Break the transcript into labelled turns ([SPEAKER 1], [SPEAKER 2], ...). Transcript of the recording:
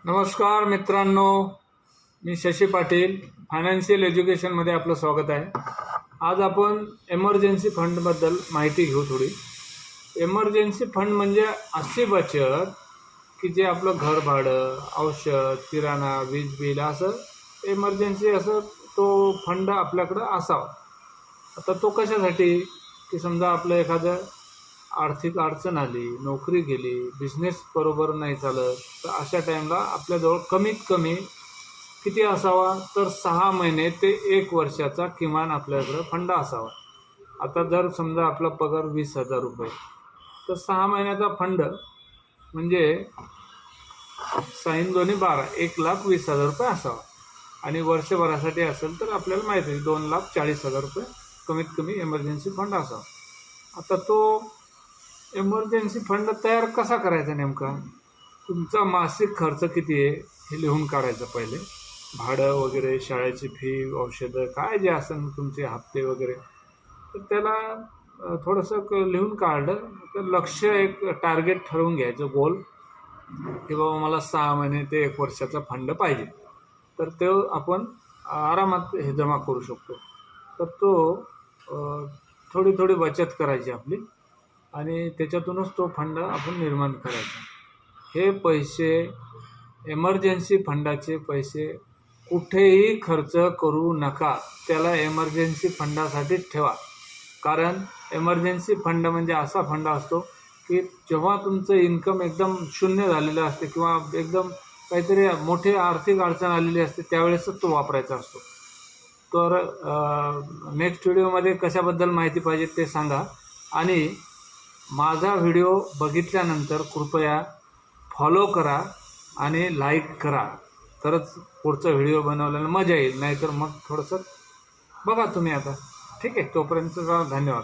[SPEAKER 1] नमस्कार मित्रांनो, मी शशी पाटील. फायनान्शियल एज्युकेशनमध्ये आपलं स्वागत आहे. आज आपण एमर्जन्सी फंडबद्दल माहिती घेऊ थोडी. एमर्जन्सी फंड म्हणजे अशी बचत की जे आपलं घर भाडं, औषध, किराणा, वीज बिल असं एमर्जन्सी असं तो फंड आपल्याकडं असावा. आता तो कशासाठी की समजा आपलं एखादं आर्थिक अडचण आली, नोकरी गेली, बिझनेस बरोबर नाही चालत, तर अशा टाईमला आपल्याजवळ कमीत कमी किती असावा तर 6 महिने ते 1 वर्षाचा किमान आपल्याकडं फंड असावा. आता जर समजा आपला पगार 20,000 रुपये, तर 6 महिन्याचा फंड म्हणजे 6 दोन्ही 12, 1,20,000 रुपये असावा. आणि वर्षभरासाठी असेल तर आपल्याला माहिती आहे 2,40,000 रुपये कमीत कमी एमर्जन्सी फंड असावा. आता तो एमर्जन्सी फंड तयार कसा करायचा नेमका? तुमचा मासिक खर्च किती आहे हे लिहून काढायचं पहिले. भाडं वगैरे, शाळेची फी, औषधं, काय जे असेल तुमचे हप्ते वगैरे, तर त्याला थोडंसं लिहून काढलं तर लक्ष एक टार्गेट ठरवून घ्यायचं, गोल, की बाबा मला 6 महिने ते 1 वर्षाचा फंड पाहिजे. तर तो आपण आरामात हे जमा करू शकतो. तर तो थोडी थोडी बचत करायची आपली आणि त्याच्यातूनच तो फंड आपण निर्माण करायचा. हे पैसे, एमर्जन्सी फंडाचे पैसे कुठेही खर्च करू नका. त्याला एमर्जन्सी फंडासाठीच ठेवा. कारण एमर्जन्सी फंड म्हणजे असा फंड असतो की जेव्हा तुमचं इन्कम एकदम शून्य झालेलं असते किंवा एकदम काहीतरी मोठी आर्थिक अडचण आलेली असते, त्यावेळेसच तो वापरायचा असतो. तर नेक्स्ट व्हिडिओमध्ये कशाबद्दल माहिती पाहिजे ते सांगा. आणि माझा व्हिडिओ बघितल्यानंतर कृपया फॉलो करा आणि लाईक करा, तरच पुढचा व्हिडिओ बनवल्याला मजा येईल. नाहीतर मग थोडंसं बघा तुम्ही आता. ठीक आहे, तोपर्यंत धन्यवाद.